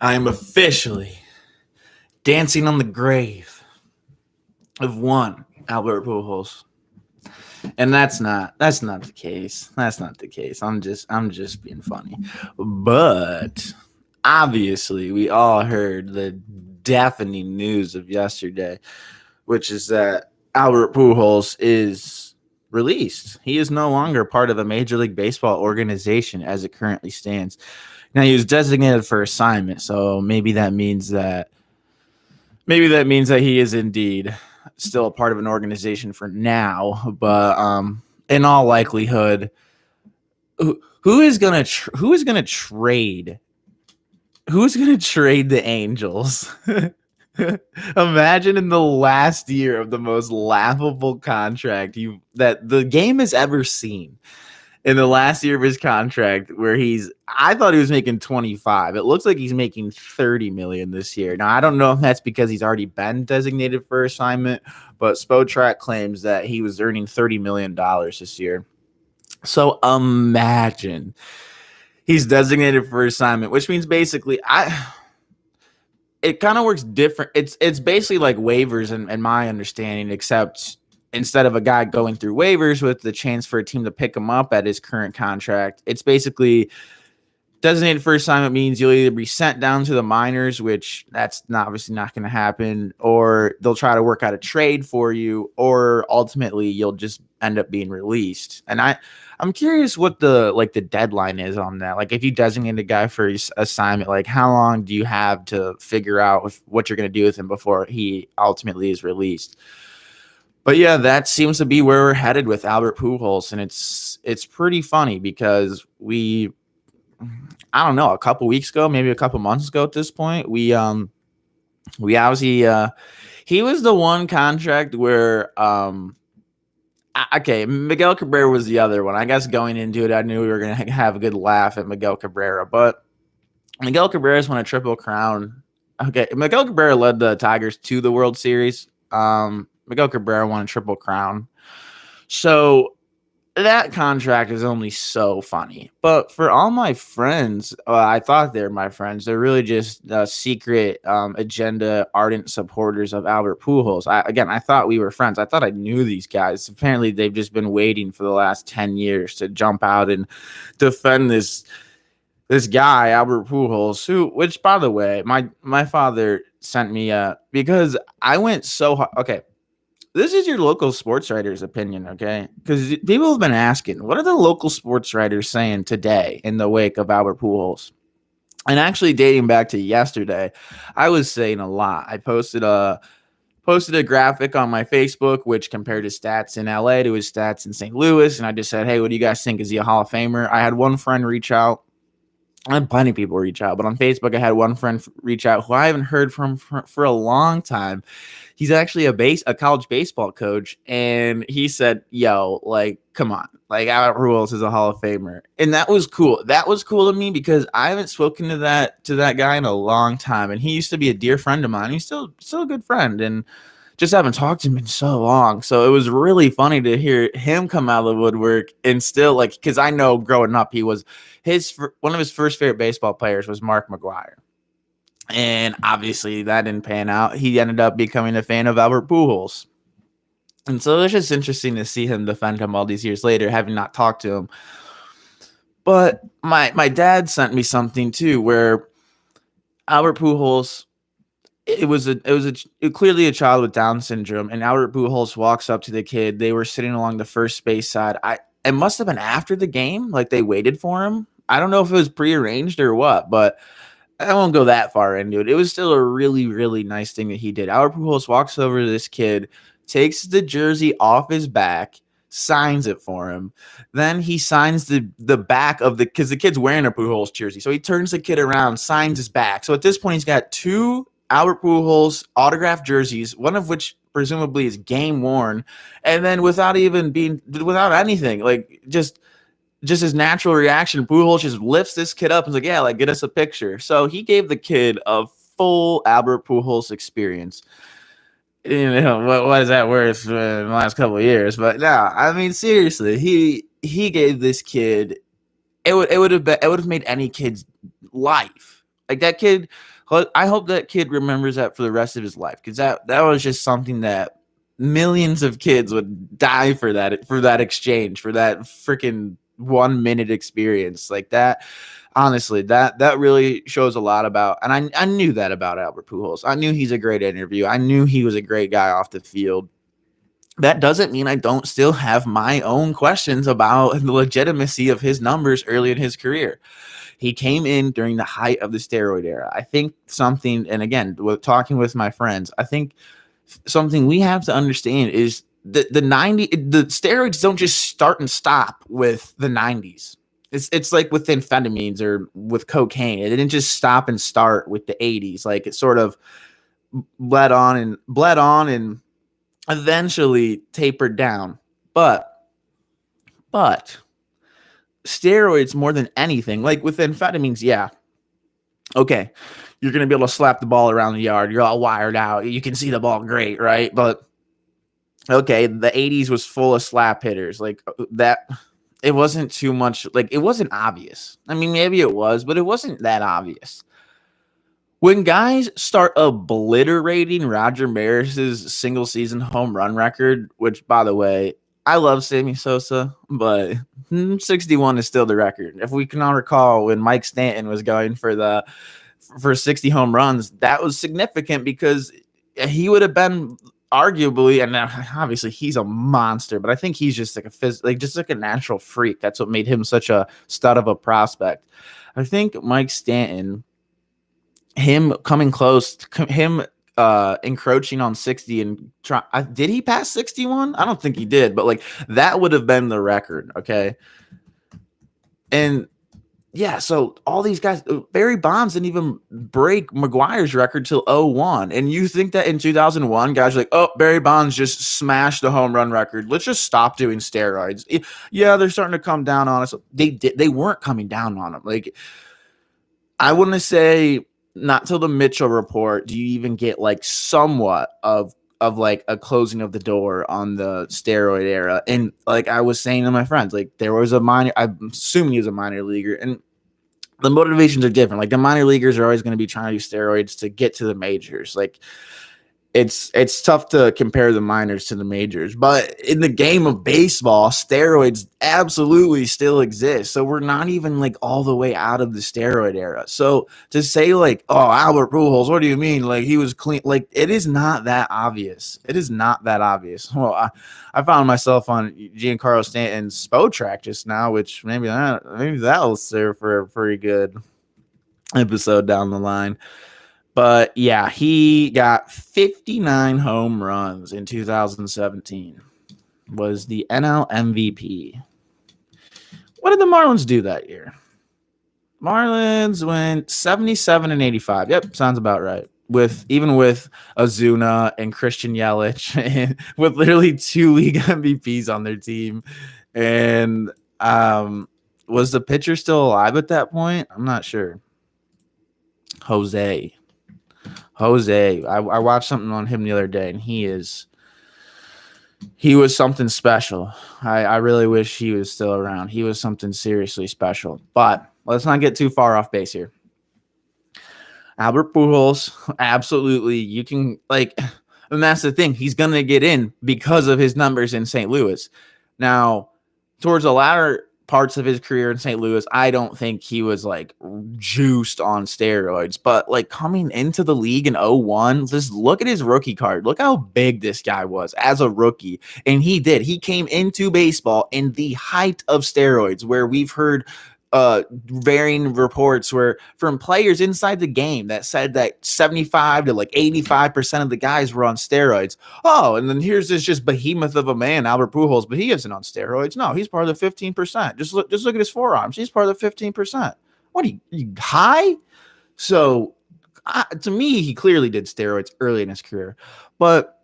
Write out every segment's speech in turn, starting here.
I am officially dancing on the grave of one Albert Pujols, and that's not the case. That's not the case. I'm just being funny, but obviously we all heard the deafening news of yesterday, which is that Albert Pujols is released. He is no longer part of a Major League Baseball organization as it currently stands. Now he was designated for assignment, so maybe that means that he is indeed still a part of an organization for now. But in all likelihood, who is gonna trade the Angels? Imagine in the last year of the most laughable contract that the game has ever seen. In the last year of his contract, where I thought he was making 25. It looks like he's making 30 million this year. Now, I don't know if that's because he's already been designated for assignment, but Spotrac claims that he was earning $30 million this year. So imagine he's designated for assignment, which means basically it kind of works different. It's basically like waivers in my understanding, except instead of a guy going through waivers with the chance for a team to pick him up at his current contract, it's basically designated for assignment means you'll either be sent down to the minors, which that's obviously not going to happen, or they'll try to work out a trade for you, or ultimately you'll just end up being released. And I'm curious what the deadline is on that. Like if you designate a guy for assignment, like how long do you have to figure out what you're going to do with him before he ultimately is released? But yeah, that seems to be where we're headed with Albert Pujols, and it's pretty funny because I don't know, a couple weeks ago, maybe a couple months ago at this point, we obviously he was the one contract where okay, Miguel Cabrera was the other one. I guess going into it, I knew we were gonna have a good laugh at Miguel Cabrera, but Miguel Cabrera's won a triple crown. Okay, Miguel Cabrera led the Tigers to the World Series. Miguel Cabrera won a triple crown. So that contract is only so funny. But for all my friends, I thought they're my friends. They're really just secret agenda, ardent supporters of Albert Pujols. I thought we were friends. I thought I knew these guys. Apparently, they've just been waiting for the last 10 years to jump out and defend this guy, Albert Pujols, which, by the way, my father sent me because I went so hard. Okay, this is your local sports writer's opinion, okay? Because people have been asking, what are the local sports writers saying today in the wake of Albert Pujols? And actually, dating back to yesterday, I was saying a lot. I posted a graphic on my Facebook, which compared his stats in LA to his stats in St. Louis, and I just said, hey, what do you guys think? Is he a Hall of Famer? I had one friend reach out. I had plenty of people reach out, but on Facebook, I had one friend reach out who I haven't heard from for a long time. He's actually a college baseball coach, and he said, "Yo, like, come on, like Albert Pujols is a Hall of Famer," and that was cool. That was cool to me because I haven't spoken to that guy in a long time, and he used to be a dear friend of mine. He's still a good friend, and just haven't talked to him in so long. So it was really funny to hear him come out of the woodwork and still like, because I know growing up he was one of his first favorite baseball players was Mark McGwire. And obviously that didn't pan out. He ended up becoming a fan of Albert Pujols. And so it's just interesting to see him defend him all these years later, having not talked to him. But my dad sent me something too, where Albert Pujols, it was clearly a child with Down syndrome, and Albert Pujols walks up to the kid. They were sitting along the first base side. It must have been after the game, like they waited for him. I don't know if it was prearranged or what, but I won't go that far into it. It was still a really, really nice thing that he did. Albert Pujols walks over to this kid, takes the jersey off his back, signs it for him. Then he signs the back of because the kid's wearing a Pujols jersey. So he turns the kid around, signs his back. So at this point, he's got two Albert Pujols autographed jerseys, one of which presumably is game worn, and then without anything, like just his natural reaction, Pujols just lifts this kid up and is like, yeah, like get us a picture. So he gave the kid a full Albert Pujols experience. You know, what is that worth in the last couple of years? But no, I mean seriously, he gave this kid it would have made any kid's life Like that kid, I hope that kid remembers that for the rest of his life, because that was just something that millions of kids would die for, that exchange, for that freaking 1 minute experience like that. Honestly, that really shows a lot about, and I knew that about Albert Pujols. I knew he's a great interview. I knew he was a great guy off the field. That doesn't mean I don't still have my own questions about the legitimacy of his numbers early in his career. He came in during the height of the steroid era. I think something, and again, with talking with my friends, I think something we have to understand is that the steroids don't just start and stop with the 90s. It's like with amphetamines or with cocaine. It didn't just stop and start with the 80s. Like it sort of bled on and eventually tapered down. But steroids, more than anything, like with amphetamines, yeah, okay, you're going to be able to slap the ball around the yard. You're all wired out. You can see the ball great, right? But okay, the 80s was full of slap hitters. Like that, it wasn't too much. Like it wasn't obvious. I mean, maybe it was, but it wasn't that obvious. When guys start obliterating Roger Maris's single season home run record, which, by the way, I love Sammy Sosa, but 61 is still the record. If we can all recall when Mike Stanton was going for 60 home runs, that was significant because he would have been arguably, and obviously he's a monster, but I think he's just like a natural freak. That's what made him such a stud of a prospect. I think Mike Stanton, him coming close, him encroaching on 60 and did he pass 61? I don't think he did, but like that would have been the record. Okay. And yeah, so all these guys, Barry Bonds didn't even break McGwire's record till 01. And you think that in 2001, guys are like, oh, Barry Bonds just smashed the home run record. Let's just stop doing steroids. Yeah, they're starting to come down on us. They weren't coming down on them. Like, I wouldn't say not till the Mitchell report do you even get like somewhat of like a closing of the door on the steroid era. And like I was saying to my friends, like there was I'm assuming he was a minor leaguer, and the motivations are different. Like the minor leaguers are always going to be trying to do steroids to get to the majors. Like it's tough to compare the minors to the majors, but in the game of baseball, steroids absolutely still exist. So we're not even like all the way out of the steroid era. So to say like, oh, Albert Pujols, what do you mean? Like he was clean? Like it is not that obvious. It is not that obvious. Well, I found myself on Giancarlo Stanton's Spotrac just now, which maybe that will serve for a pretty good episode down the line. But yeah, he got 59 home runs in 2017. Was the NL MVP. What did the Marlins do that year? Marlins went 77 and 85. Yep, sounds about right. With Ozuna and Christian Yelich, and with literally 2 league MVPs on their team. And was the pitcher still alive at that point? I'm not sure. Jose. I watched something on him the other day, and he was something special. I really wish he was still around. He was something seriously special. But let's not get too far off base here. Albert Pujols, absolutely. You can and that's the thing. He's going to get in because of his numbers in St. Louis. Now, towards the latter parts of his career in St. Louis, I don't think he was like juiced on steroids, but like coming into the league in 01, just look at his rookie card. Look how big this guy was as a rookie. And he came into baseball in the height of steroids, where we've heard varying reports where from players inside the game that said that 75 to like 85% of the guys were on steroids. Oh, and then here's this just behemoth of a man, Albert Pujols, but he isn't on steroids. No, he's part of the 15%. Just look at his forearms. He's part of the 15%. What are you high? So to me, he clearly did steroids early in his career. But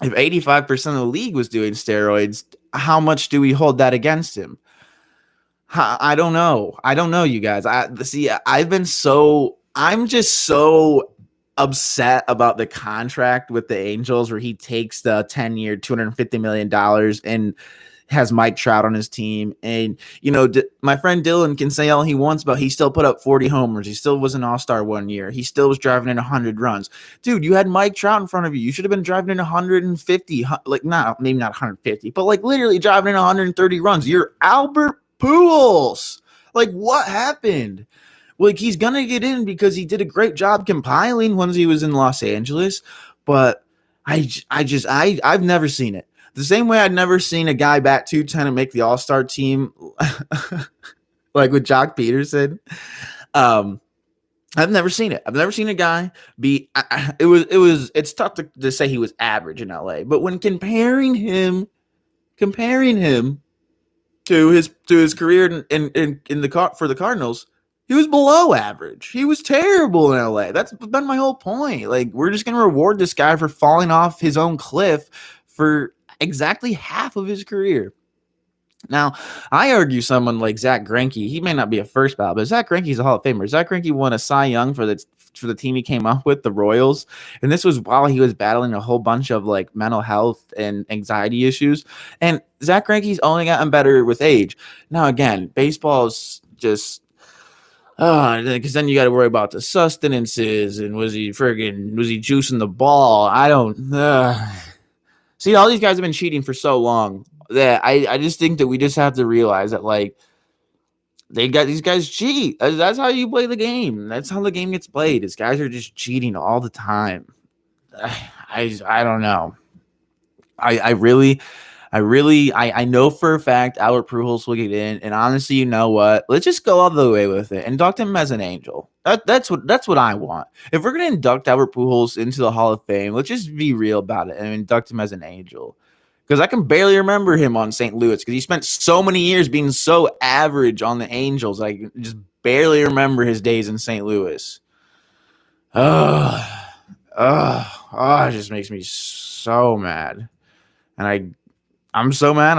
if 85% of the league was doing steroids, how much do we hold that against him? I don't know. You guys. I'm just so upset about the contract with the Angels where he takes the 10-year, $250 million, and has Mike Trout on his team. And, my friend Dylan can say all he wants about he still put up 40 homers. He still was an all-star one year. He still was driving in 100 runs. Dude, you had Mike Trout in front of you. You should have been driving in 150, like maybe not 150, but like literally driving in 130 runs. You're Albert Pujols. Like, what happened? Like, he's going to get in because he did a great job compiling once he was in Los Angeles. But I've never seen it. The same way I'd never seen a guy bat 210 and make the All-Star team, like with Jock Peterson. I've never seen it. I've never seen a guy be. It's tough to say he was average in LA, but when comparing him to his career in for the Cardinals, he was below average. He was terrible in LA. That's been my whole point. Like, we're just going to reward this guy for falling off his own cliff for exactly half of his career. Now, I argue someone like Zach Greinke, he may not be a first ballot, but Zach Greinke's a Hall of Famer. Zach Greinke won a Cy Young for the team he came up with, the Royals, and this was while he was battling a whole bunch of like mental health and anxiety issues. And Zach Greinke's only gotten better with age. Now, again, baseball is just because then you got to worry about the sustenances and was he juicing the ball? I don't. See, all these guys have been cheating for so long that I just think that we just have to realize that, like, these guys cheat. That's how you play the game. That's how the game gets played. These guys are just cheating all the time. I don't know. I know for a fact Albert Pujols will get in, and honestly, you know what? Let's just go all the way with it. Induct him as an angel. That's what I want. If we're gonna induct Albert Pujols into the Hall of Fame, let's just be real about it and induct him as an angel. Because I can barely remember him on St. Louis because he spent so many years being so average on the Angels. I can just barely remember his days in St. Louis. It just makes me so mad. And I'm so mad.